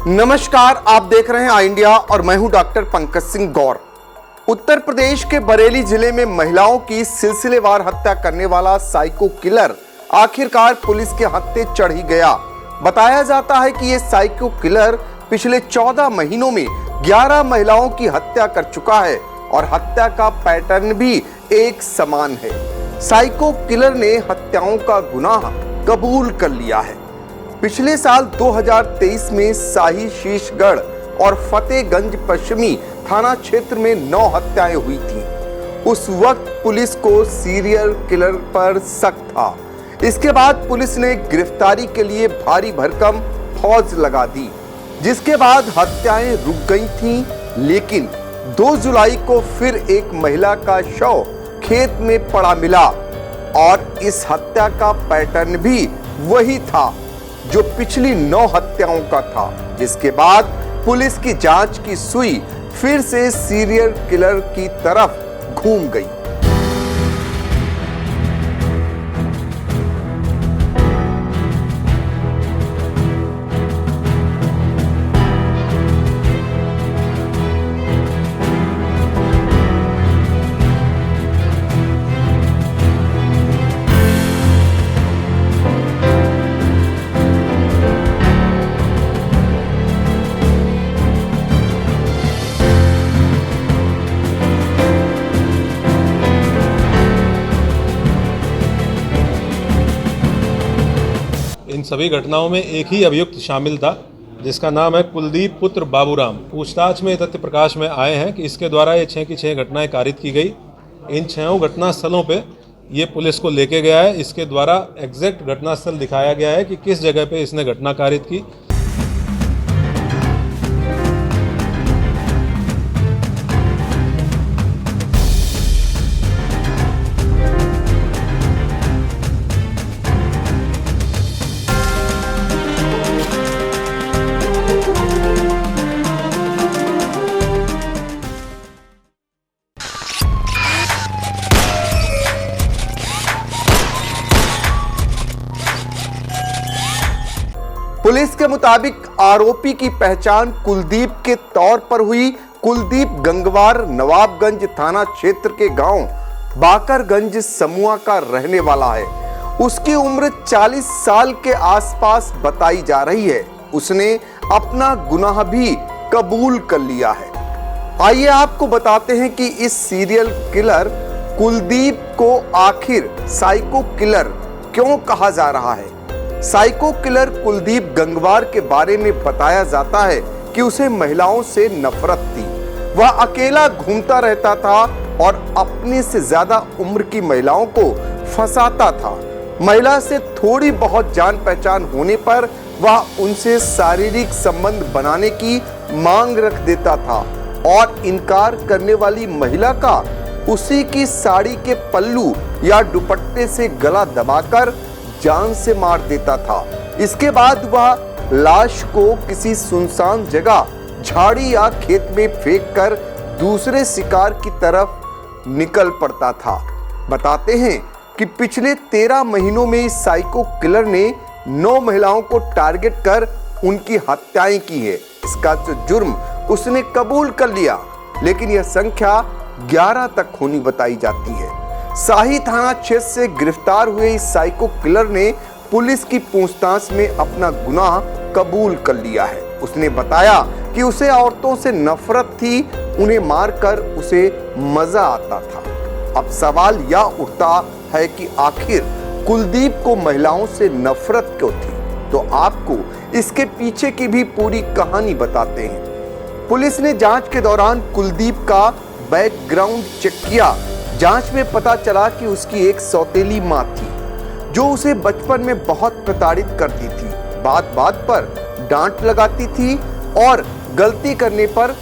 नमस्कार, आप देख रहे हैं आई इंडिया और मैं हूं डॉक्टर पंकज सिंह गौर। उत्तर प्रदेश के बरेली जिले में महिलाओं की सिलसिलेवार हत्या करने वाला साइको किलर आखिरकार पुलिस के हत्थे चढ़ ही गया। बताया जाता है कि यह साइको किलर पिछले 14 महीनों में 11 महिलाओं की हत्या कर चुका है और हत्या का पैटर्न भी एक समान है। साइको किलर ने हत्याओं का गुनाह कबूल कर लिया है। पिछले साल 2023 में शाही शीशगढ़ और फतेहगंज पश्चिमी थाना क्षेत्र में 9 हत्याएं हुई थीं। उस वक्त पुलिस को सीरियल किलर पर शक था। इसके बाद पुलिस ने गिरफ्तारी के लिए भारी भरकम फौज लगा दी, जिसके बाद हत्याएं रुक गई थीं। लेकिन 2 जुलाई को फिर एक महिला का शव खेत में पड़ा मिला और इस हत्या का पैटर्न भी वही था जो पिछली 9 हत्याओं का था। जिसके बाद पुलिस की जांच की सुई फिर से सीरियल किलर की तरफ घूम गई। इन सभी घटनाओं में एक ही अभियुक्त शामिल था, जिसका नाम है कुलदीप पुत्र बाबूराम। पूछताछ में तथ्य प्रकाश में आए हैं कि इसके द्वारा ये 6 की 6 घटनाएं कारित की गई। इन 6 घटना स्थलों पे ये पुलिस को लेके गया है। इसके द्वारा एग्जैक्ट घटना स्थल दिखाया गया है कि किस जगह पे इसने घटना कारित की। पुलिस के मुताबिक आरोपी की पहचान कुलदीप के तौर पर हुई। कुलदीप गंगवार नवाबगंज थाना क्षेत्र के गांव बाकरगंज समूहा का रहने वाला है। उसकी उम्र 40 साल के आसपास बताई जा रही है। उसने अपना गुनाह भी कबूल कर लिया है। आइए आपको बताते हैं कि इस सीरियल किलर कुलदीप को आखिर साइको किलर क्यों कहा जा रहा है। साइको किलर कुलदीप गंगवार के बारे में बताया जाता है कि उसे महिलाओं से नफरत थी। वह अकेला घूमता रहता था और अपने से ज्यादा उम्र की महिलाओं को फंसाता था। महिला से थोड़ी बहुत जान पहचान होने पर वह उनसे शारीरिक संबंध बनाने की मांग रख देता था और इनकार करने वाली महिला का उसी की साड़ी के पल्लू या दुपट्टे से गला दबाकर जान से मार देता था। इसके बाद वह लाश को किसी सुनसान जगह झाड़ी या खेत में फेंककर दूसरे शिकार की तरफ निकल पड़ता था। बताते हैं कि पिछले 13 महीनों में इस साइको किलर ने 9 महिलाओं को टारगेट कर उनकी हत्याएं की है। इसका जो जुर्म उसने कबूल कर लिया, लेकिन यह संख्या 11 तक होनी बताई जाती है। शाही थाना क्षेत्र से गिरफ्तार हुए इस साइको किलर ने पुलिस की पूछताछ में अपना गुनाह कबूल कर लिया है। उसने बताया कि उसे औरतों से नफरत थी, उन्हें मारकर उसे मजा आता था। अब सवाल यह उठता है कि आखिर कुलदीप को महिलाओं से नफरत क्यों थी। तो आपको इसके पीछे की भी पूरी कहानी बताते हैं। पुलिस ने जांच के दौरान कुलदीप का बैकग्राउंड चेक किया। जांच में पता चला कि उसकी एक सौतेली मां थी, जो उसे बचपन में बहुत प्रताड़ित करती थी, बात बात पर डांट लगाती थी और गलती करने पर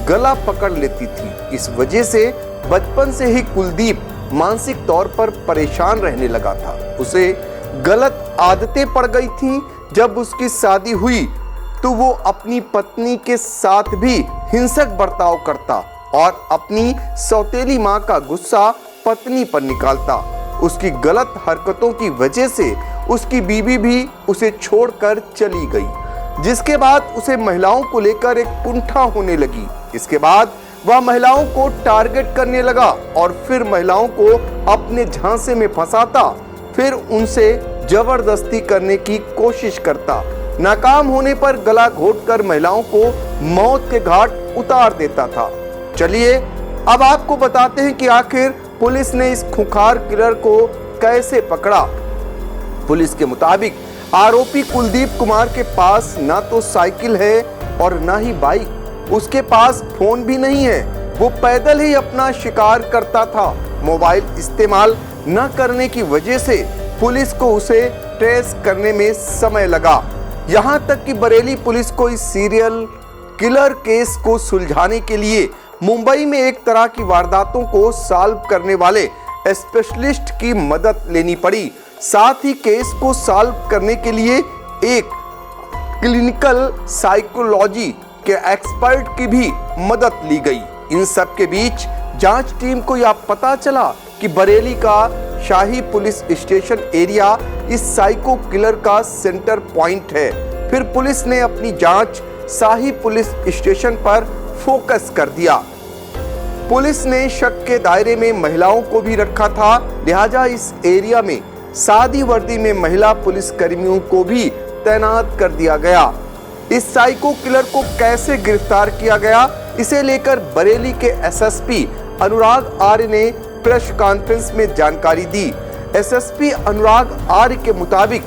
गला पकड़ लेती थी। इस वजह से बचपन से ही कुलदीप मानसिक तौर पर परेशान रहने लगा था। उसे गलत आदतें पड़ गई थीं। जब उसकी शादी हुई तो वो अपनी पत्नी के साथ भी हिंसक बर्ताव करता और अपनी सौतेली मां का गुस्सा पत्नी पर निकालता। उसकी गलत हरकतों की वजह से उसकी बीवी भी उसे छोड़कर चली गई। जिसके बाद उसे महिलाओं को लेकर एक कुंठा होने लगी। इसके बाद वह महिलाओं को टारगेट करने लगा और फिर महिलाओं को अपने झांसे में फंसाता, फिर उनसे जबरदस्ती करने की कोशिश करता। नाकाम होने पर गला घोटकर महिलाओं को मौत के घाट उतार देता था। चलिए अब आपको बताते हैं कि आखिर पुलिस ने इस खूंखार किलर को कैसे पकड़ा। पुलिस के मुताबिक आरोपी कुलदीप कुमार के पास ना तो साइकिल है और ना ही बाइक, उसके पास फोन भी नहीं है। वो पैदल ही अपना शिकार करता था। मोबाइल इस्तेमाल न करने की वजह से पुलिस को उसे ट्रेस करने में समय लगा। यहाँ तक कि बरेली पुलिस को इस सीरियल किलर केस को सुलझाने के लिए मुंबई में एक तरह की वारदातों को सॉल्व करने वाले स्पेशलिस्ट की मदद लेनी पड़ी। साथ ही केस को सॉल्व करने के लिए एक क्लिनिकल साइकोलॉजी के एक्सपर्ट की भी मदद ली गई। इन सब के बीच जांच टीम को यह पता चला कि बरेली का शाही पुलिस स्टेशन एरिया इस साइको किलर का सेंटर पॉइंट है। फिर पुलिस ने अपनी जांच शाही पुलिस स्टेशन पर फोकस कर दिया। पुलिस ने शक के दायरे में महिलाओं को भी रखा था, लिहाजा इस एरिया में सादी वर्दी में महिला पुलिस कर्मियों को भी तैनात कर दिया गया। इस साइको किलर को कैसे गिरफ्तार किया गया, इसे लेकर बरेली के एसएसपी अनुराग आर्य ने प्रेस कॉन्फ्रेंस में जानकारी दी। एसएसपी अनुराग आर्य के मुताबिक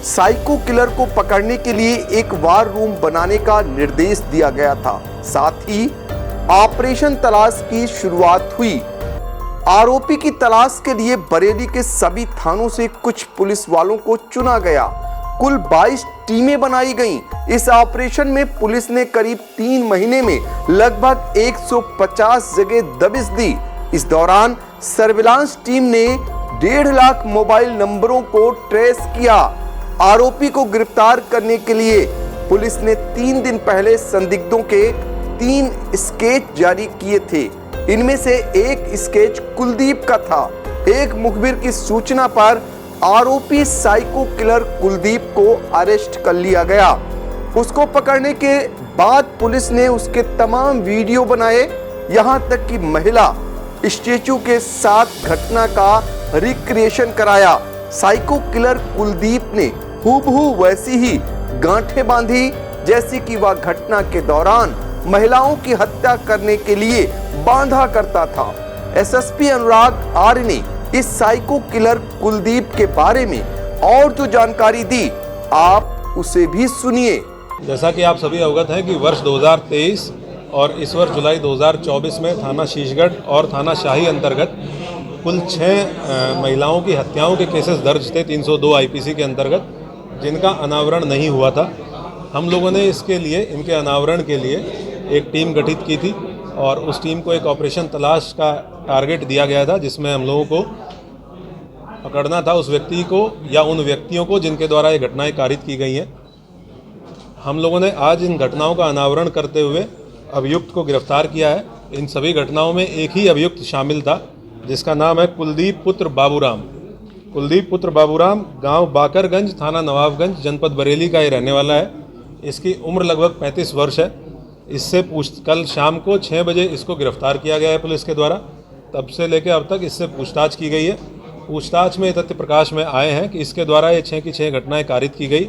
साइको किलर को पकड़ने के लिए एक वार रूम बनाने का निर्देश दिया गया था। साथ ही ऑपरेशन तलाश की शुरुआत हुई। आरोपी की तलाश के लिए बरेली के सभी थानों से कुछ पुलिस वालों को चुना गया। कुल 22 टीमें बनाई गईं। इस ऑपरेशन में पुलिस ने करीब 3 महीने में लगभग 150 जगह दबिश दी। इस दौरान सर्विलांस टीम ने 1.5 लाख मोबाइल नंबरों को ट्रेस किया। आरोपी को गिरफ्तार करने के लिए पुलिस ने 3 दिन पहले संदिग्धों के 3 स्केच जारी किए थे। इनमें से एक स्केच कुलदीप का था। एक मुखबिर की सूचना पर आरोपी साइको किलर कुलदीप को अरेस्ट कर लिया गया। उसको पकड़ने के बाद पुलिस ने उसके तमाम वीडियो बनाए, यहां तक कि महिला स्टैचू के साथ घटना का रिक्रिएशन कराया। साइको किलर कुलदीप ने हूबहू वैसी ही गांठें बांधी जैसी कि वह घटना के दौरान महिलाओं की हत्या करने के लिए बांधा करता था। एसएसपी अनुराग आर्य ने इस साइको किलर कुलदीप के बारे में और जो जानकारी दी, आप उसे भी सुनिए। जैसा कि आप सभी अवगत हैं कि वर्ष 2023 और इस वर्ष जुलाई 2024 में थाना शीशगढ़ और थाना शाही अंतर्गत कुल 6 महिलाओं की हत्याओं के केसेस दर्ज थे 302 आईपीसी के अंतर्गत, जिनका अनावरण नहीं हुआ था। हम लोगों ने इसके लिए, इनके अनावरण के लिए एक टीम गठित की थी और उस टीम को एक ऑपरेशन तलाश का टारगेट दिया गया था, जिसमें हम लोगों को पकड़ना था उस व्यक्ति को या उन व्यक्तियों को जिनके द्वारा ये घटनाएं कारित की गई हैं। हम लोगों ने आज इन घटनाओं का अनावरण करते हुए अभियुक्त को गिरफ्तार किया है। इन सभी घटनाओं में एक ही अभियुक्त शामिल था, जिसका नाम है कुलदीप पुत्र बाबूराम। कुलदीप पुत्र बाबूराम गांव बाकरगंज, थाना नवाबगंज, जनपद बरेली का ये रहने वाला है। इसकी उम्र लगभग 35 वर्ष है। इससे कल शाम को 6 बजे इसको गिरफ्तार किया गया है पुलिस के द्वारा। तब से लेकर अब तक इससे पूछताछ की गई है। पूछताछ में तथ्य प्रकाश में आए हैं कि इसके द्वारा ये 6 की 6 घटनाएं कारित की गई।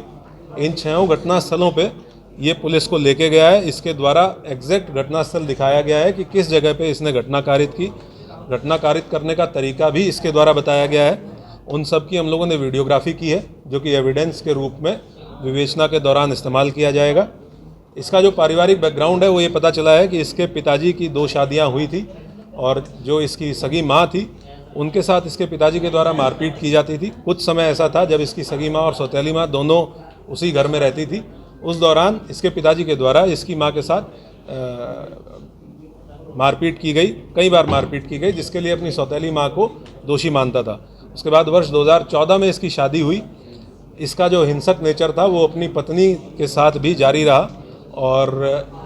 इन 6 घटना स्थलों पे ये पुलिस को लेके गया है। इसके द्वारा एग्जैक्ट घटनास्थल दिखाया गया है कि किस जगह पे इसने घटना कारित की। घटना कारित करने का तरीका भी इसके द्वारा बताया गया है। उन सब की हम लोगों ने वीडियोग्राफी की है, जो कि एविडेंस के रूप में विवेचना के दौरान इस्तेमाल किया जाएगा। इसका जो पारिवारिक बैकग्राउंड है वो ये पता चला है कि इसके पिताजी की 2 शादियाँ हुई थी और जो इसकी सगी माँ थी उनके साथ इसके पिताजी के द्वारा मारपीट की जाती थी। कुछ समय ऐसा था जब इसकी सगी माँ और सौतेली माँ दोनों उसी घर में रहती थी। उस दौरान इसके पिताजी के द्वारा इसकी माँ के साथ मारपीट की गई, कई बार मारपीट की गई, जिसके लिए अपनी सौतेली माँ को दोषी मानता था। उसके बाद वर्ष 2014 में इसकी शादी हुई। इसका जो हिंसक नेचर था वो अपनी पत्नी के साथ भी जारी रहा और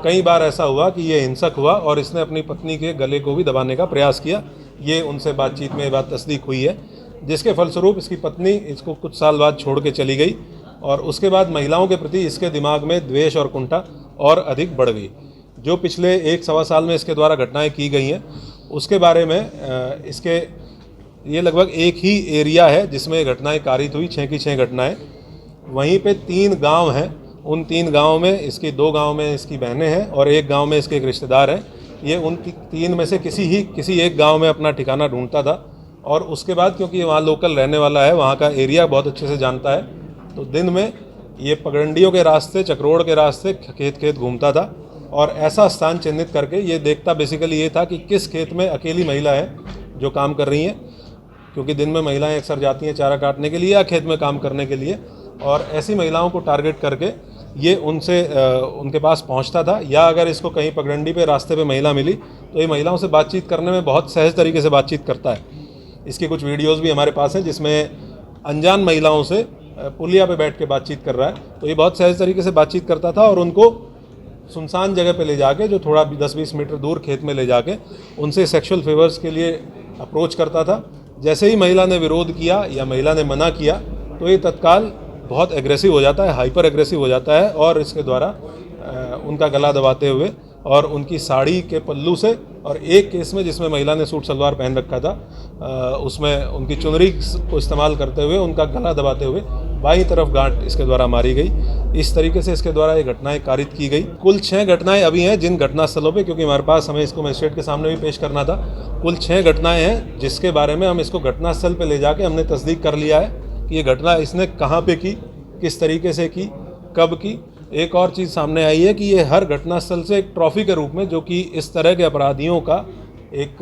कई बार ऐसा हुआ कि ये हिंसक हुआ और इसने अपनी पत्नी के गले को भी दबाने का प्रयास किया। ये उनसे बातचीत में ये बात तस्दीक हुई है, जिसके फलस्वरूप इसकी पत्नी इसको कुछ साल बाद छोड़ के चली गई। और उसके बाद महिलाओं के प्रति इसके दिमाग में द्वेष और कुंठा और अधिक बढ़ गई। जो पिछले 1-1.25 साल में इसके द्वारा घटनाएं की गई हैं उसके बारे में इसके ये लगभग एक ही एरिया है जिसमें घटनाएं कारित हुई, 6 की 6 घटनाएं। वहीं पे 3 गांव हैं, उन 3 गांव में इसकी 2 गांव में इसकी बहनें हैं और एक गांव में इसके एक रिश्तेदार हैं। ये उन 3 में से किसी एक गांव में अपना ठिकाना ढूंढता था और उसके बाद क्योंकि ये वहाँ लोकल रहने वाला है, वहाँ का एरिया बहुत अच्छे से जानता है, तो दिन में ये पगडंडियों के रास्ते, चक्रोड़ के रास्ते खेत घूमता था और ऐसा स्थान चिन्हित करके ये देखता बेसिकली ये था कि किस खेत में अकेली महिला है जो काम कर रही हैं, क्योंकि दिन में महिलाएं अक्सर जाती हैं चारा काटने के लिए या खेत में काम करने के लिए, और ऐसी महिलाओं को टारगेट करके ये उनके पास पहुंचता था। या अगर इसको कहीं पगडंडी पे रास्ते पे महिला मिली तो ये महिलाओं से बातचीत करने में बहुत सहज तरीके से बातचीत करता है। इसकी कुछ वीडियोस भी हमारे पास हैं जिसमें अनजान महिलाओं से पुलिया पे बैठ के बातचीत कर रहा है, तो ये बहुत सहज तरीके से बातचीत करता था और उनको सुनसान जगह पे ले जाके, जो थोड़ा 10-20 मीटर दूर खेत में ले जाके उनसे सेक्सुअल फेवर्स के लिए अप्रोच करता था। जैसे ही महिला ने विरोध किया या महिला ने मना किया तो ये तत्काल बहुत एग्रेसिव हो जाता है, हाइपर एग्रेसिव हो जाता है और इसके द्वारा उनका गला दबाते हुए और उनकी साड़ी के पल्लू से, और एक केस में जिसमें महिला ने सूट सलवार पहन रखा था उसमें उनकी चुनरी को इस्तेमाल करते हुए उनका गला दबाते हुए बाईं तरफ गांठ इसके द्वारा मारी गई। इस तरीके से इसके द्वारा ये घटनाएं कारित की गई। कुल 6 घटनाएं अभी हैं जिन घटनास्थलों पे, क्योंकि हमारे पास हमें इसको मजिस्ट्रेट के सामने भी पेश करना था। कुल 6 घटनाएं हैं जिसके बारे में हम इसको घटनास्थल पे ले जाके हमने तस्दीक कर लिया है कि ये घटना इसने कहाँ पे की, किस तरीके से की, कब की। एक और चीज़ सामने आई है कि ये हर घटनास्थल से एक ट्रॉफी के रूप में, जो कि इस तरह के अपराधियों का एक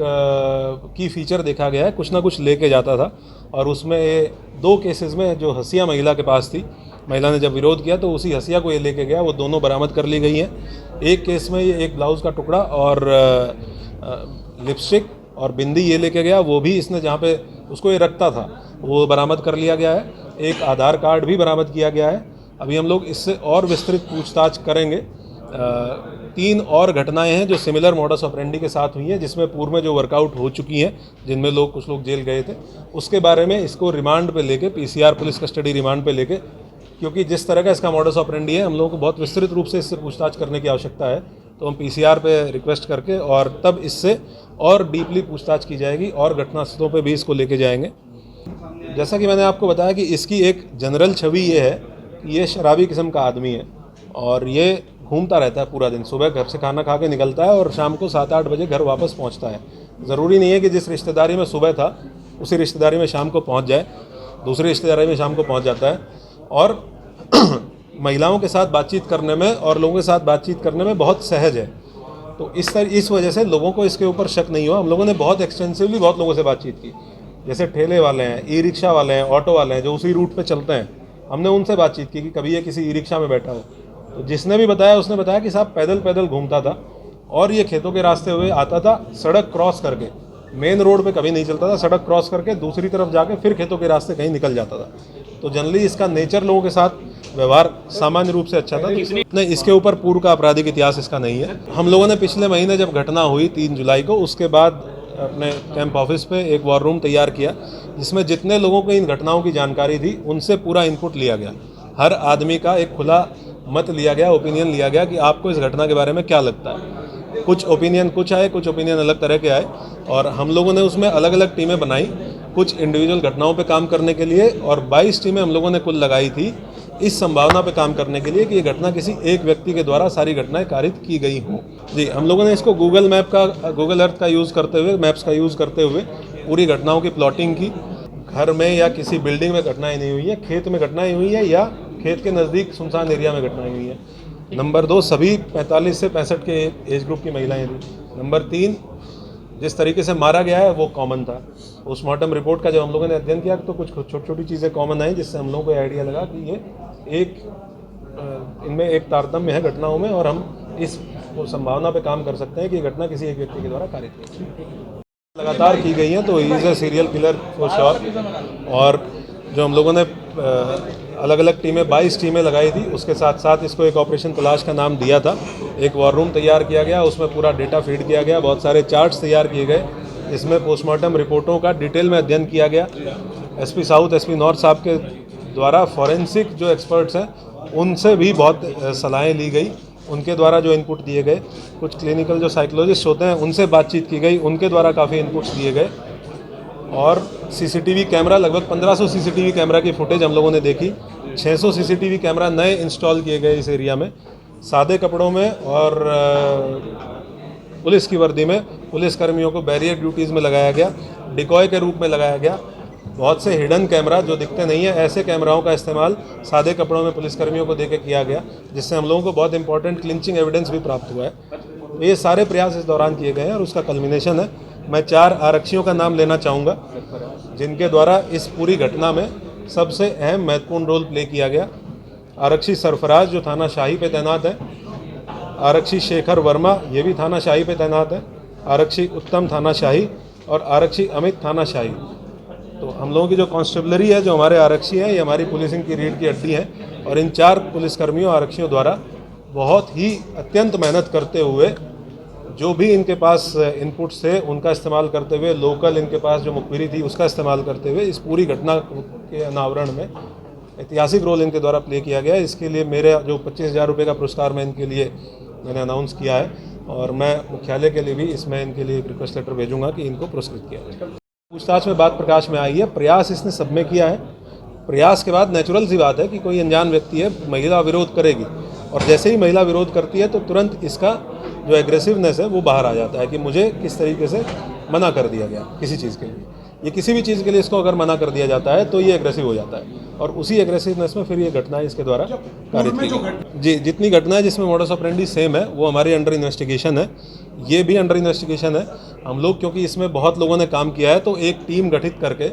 की फीचर देखा गया है, कुछ ना कुछ लेके जाता था। और उसमें 2 केसेस में जो हसिया महिला के पास थी, महिला ने जब विरोध किया तो उसी हसिया को ये लेके गया, वो दोनों बरामद कर ली गई हैं। एक केस में ये एक ब्लाउज़ का टुकड़ा और लिपस्टिक और बिंदी ये लेके गया, वो भी इसने जहाँ पे उसको ये रखता था वो बरामद कर लिया गया है। एक आधार कार्ड भी बरामद किया गया है। अभी हम लोग इससे और विस्तृत पूछताछ करेंगे। 3 और घटनाएं हैं जो सिमिलर मॉडस ऑपरेंडी के साथ हुई हैं, जिसमें पूर्व में जो वर्कआउट हो चुकी हैं, जिनमें कुछ लोग जेल गए थे, उसके बारे में इसको रिमांड पे लेके, पीसीआर पुलिस कस्टडी रिमांड पे लेके, क्योंकि जिस तरह का इसका मॉडस ऑपरेंडी है हम लोगों को बहुत विस्तृत रूप से इससे पूछताछ करने की आवश्यकता है, तो हम पीसीआर पे रिक्वेस्ट करके और तब इससे और डीपली पूछताछ की जाएगी और घटनास्थलों पे भी इसको लेके जाएंगे। जैसा कि मैंने आपको बताया कि इसकी एक जनरल छवि ये है कि ये शराबी किस्म का आदमी है और ये घूमता रहता है पूरा दिन। सुबह घर से खाना खा के निकलता है और शाम को 7-8 बजे घर वापस पहुंचता है। ज़रूरी नहीं है कि जिस रिश्तेदारी में सुबह था उसी रिश्तेदारी में शाम को पहुंच जाए, दूसरी रिश्तेदारी में शाम को पहुंच जाता है और महिलाओं के साथ बातचीत करने में और लोगों के साथ बातचीत करने में बहुत सहज है। तो इस वजह से लोगों को इसके ऊपर शक नहीं हुआ। हम लोगों ने बहुत एक्सटेंसिवली बहुत लोगों से बातचीत की, जैसे ठेले वाले हैं, ई रिक्शा वाले हैं, ऑटो वाले हैं जो उसी रूट पे चलते हैं, हमने उनसे बातचीत की कि कभी ये किसी ई रिक्शा में बैठा हो, तो जिसने भी बताया उसने बताया कि साहब पैदल घूमता था और ये खेतों के रास्ते हुए आता था, सड़क क्रॉस करके, मेन रोड पे कभी नहीं चलता था, सड़क क्रॉस करके दूसरी तरफ जाके फिर खेतों के रास्ते कहीं निकल जाता था। तो जनरली इसका नेचर लोगों के साथ व्यवहार सामान्य रूप से अच्छा था। नहीं, इसके ऊपर पूर्व का आपराधिक इतिहास इसका नहीं है। हम लोगों ने पिछले महीने जब घटना हुई 3 जुलाई को, उसके बाद अपने कैंप ऑफिस पे एक वॉर रूम तैयार किया जिसमें जितने लोगों को इन घटनाओं की जानकारी थी उनसे पूरा इनपुट लिया गया। हर आदमी का एक खुला मत लिया गया, ओपिनियन लिया गया कि आपको इस घटना के बारे में क्या लगता है। कुछ ओपिनियन कुछ आए, कुछ ओपिनियन अलग तरह के आए और हम लोगों ने उसमें अलग अलग टीमें बनाई, कुछ इंडिविजुअल घटनाओं पे काम करने के लिए, और 22 टीमें हम लोगों ने कुल लगाई थी इस संभावना पे काम करने के लिए कि ये घटना किसी एक व्यक्ति के द्वारा सारी घटनाएं कारित की गई हों। जी, हम लोगों ने इसको गूगल अर्थ का यूज़ करते हुए, मैप्स का यूज़ करते हुए पूरी घटनाओं की प्लॉटिंग की। घर में या किसी बिल्डिंग में घटनाएं नहीं हुई है, खेत में घटनाएं हुई है या खेत के नज़दीक सुनसान एरिया में घटनाएं हुई है। नंबर 2, सभी 45 से 65 के एज ग्रुप की महिलाएं थी। नंबर 3, जिस तरीके से मारा गया है वो कॉमन था। पोस्टमार्टम रिपोर्ट का जब हम लोगों ने अध्ययन किया तो कुछ छोटी छोटी चीज़ें कॉमन आई, जिससे हम लोगों को आइडिया लगा कि ये इनमें एक तारतम्य है घटनाओं में और हम इस संभावना पे काम कर सकते हैं कि ये घटना किसी एक व्यक्ति के द्वारा कारित की लगातार की गई है। तो he is a serial killer for sure. और जो हम लोगों ने अलग अलग टीमें 22 टीमें लगाई थी, उसके साथ साथ इसको एक ऑपरेशन तलाश का नाम दिया था। एक वॉर रूम तैयार किया गया, उसमें पूरा डेटा फीड किया गया, बहुत सारे चार्ट्स तैयार किए गए, इसमें पोस्टमार्टम रिपोर्टों का डिटेल में अध्ययन किया गया। एसपी साउथ, एसपी नॉर्थ साहब के द्वारा फॉरेंसिक जो एक्सपर्ट्स हैं उनसे भी बहुत सलाहें ली गई, उनके द्वारा जो इनपुट दिए गए, कुछ क्लिनिकल जो साइकोलॉजिस्ट होते हैं उनसे बातचीत की गई, उनके द्वारा काफ़ी इनपुट्स दिए गए। और सीसीटीवी कैमरा, लगभग 1500 सीसीटीवी कैमरा की फुटेज हम लोगों ने देखी। 600 सीसीटीवी कैमरा नए इंस्टॉल किए गए इस एरिया में, सादे कपड़ों में और पुलिस की वर्दी में पुलिस कर्मियों को बैरियर ड्यूटीज़ में लगाया गया, डिकॉय के रूप में लगाया गया। बहुत से हिडन कैमरा जो दिखते नहीं है, ऐसे कैमराओं का इस्तेमाल सादे कपड़ों में पुलिसकर्मियों को देके किया गया, जिससे हम लोगों को बहुत इंपॉर्टेंट क्लिंचिंग एविडेंस भी प्राप्त हुआ है। तो ये सारे प्रयास इस दौरान किए गए हैं और उसका कल्मिनेशन है। मैं 4 आरक्षियों का नाम लेना चाहूँगा जिनके द्वारा इस पूरी घटना में सबसे अहम महत्वपूर्ण रोल प्ले किया गया। आरक्षी सरफराज जो थाना शाही पे तैनात है, आरक्षी शेखर वर्मा ये भी थाना शाही पे तैनात है, आरक्षी उत्तम थाना शाही और आरक्षी अमित थाना शाही। तो हम लोगों की जो कांस्टेबलरी है, जो हमारे आरक्षी हैं, ये हमारी पुलिसिंग की रीढ़ की हड्डी हैं और इन 4 पुलिसकर्मियों आरक्षियों द्वारा बहुत ही अत्यंत मेहनत करते हुए, जो भी इनके पास इनपुट्स थे उनका इस्तेमाल करते हुए, लोकल इनके पास जो मुखबिरी थी उसका इस्तेमाल करते हुए इस पूरी घटना के अनावरण में ऐतिहासिक रोल इनके द्वारा प्ले किया गया। इसके लिए मेरे जो 25,000 रुपये का पुरस्कार मैं इनके लिए मैंने अनाउंस किया है और मैं मुख्यालय के लिए भी इसमें इनके लिए एक रिक्वेस्ट लेटर भेजूंगा कि इनको पुरस्कृत किया जाए। पूछताछ में बात प्रकाश में आई है, प्रयास इसने सब में किया है। प्रयास के बाद नेचुरल सी बात है कि कोई अनजान व्यक्ति है, महिला विरोध करेगी और जैसे ही महिला विरोध करती है तो तुरंत इसका जो एग्रेसिवनेस है वो बाहर आ जाता है कि मुझे किस तरीके से मना कर दिया गया किसी चीज़ के लिए। ये किसी भी चीज़ के लिए इसको अगर मना कर दिया जाता है तो ये एग्रेसिव हो जाता है और उसी एग्रेसिवनेस में फिर ये घटनाएं इसके द्वारा कारित की गई। जी, जितनी घटनाएं जिसमें मोडस ऑपरेंडी सेम है वो हमारी अंडर इन्वेस्टिगेशन है, ये भी अंडर इन्वेस्टिगेशन है। हम लोग क्योंकि इसमें बहुत लोगों ने काम किया है तो एक टीम गठित करके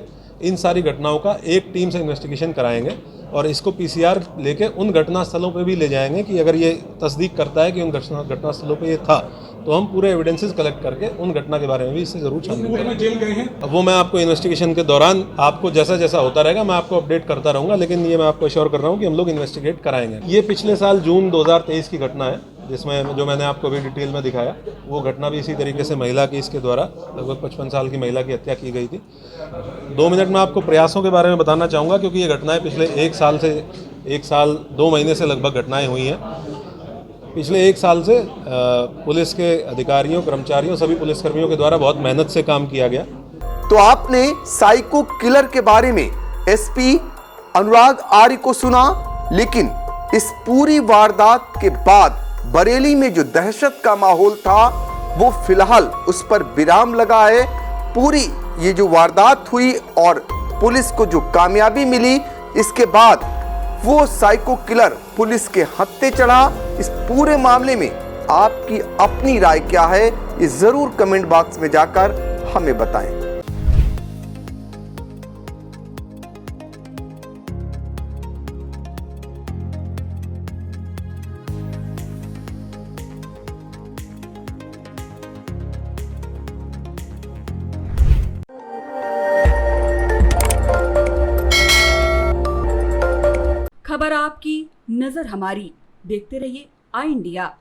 इन सारी घटनाओं का एक टीम से इन्वेस्टिगेशन कराएंगे और इसको पीसीआर लेके उन घटना स्थलों पे भी ले जाएंगे कि अगर ये तस्दीक करता है कि उन घटना स्थलों पे ये था तो हम पूरे एविडेंसेस कलेक्ट करके उन घटना के बारे में भी इससे जरूर छानबीन करेंगे। जेल गए हैं वो मैं आपको इन्वेस्टिगेशन के दौरान आपको जैसा जैसा होता रहेगा मैं आपको अपडेट करता रहूँगा, लेकिन ये मैं आपको अश्योर कर रहा हूँ कि हम लोग इन्वेस्टिगेट कराएंगे। ये पिछले साल जून 2023 की घटना है जिसमें जो मैंने आपको भी डिटेल में दिखाया, वो घटना भी इसी तरीके से महिला की इसके द्वारा लगभग 55 साल की महिला की हत्या की गई थी। 2 मिनट में आपको प्रयासों के बारे में बताना चाहूँगा क्योंकि ये घटनाएं पिछले 1 साल 2 महीने से लगभग घटनाएं हुई हैं। पिछले 1 साल से पुलिस के अधिकारियों, कर्मचारियों, सभी पुलिसकर्मियों के द्वारा बहुत मेहनत से काम किया गया। तो आपने साइको किलर के बारे में एसपी अनुराग आर्य को सुना, लेकिन इस पूरी वारदात के बाद बरेली में जो दहशत का माहौल था वो फिलहाल उस पर विराम लगा है। पूरी ये जो वारदात हुई और पुलिस को जो कामयाबी मिली, इसके बाद वो साइको किलर पुलिस के हत्थे चढ़ा। इस पूरे मामले में आपकी अपनी राय क्या है, ये जरूर कमेंट बॉक्स में जाकर हमें बताएं। खबर आपकी, नजर हमारी। देखते रहिए आई इंडिया।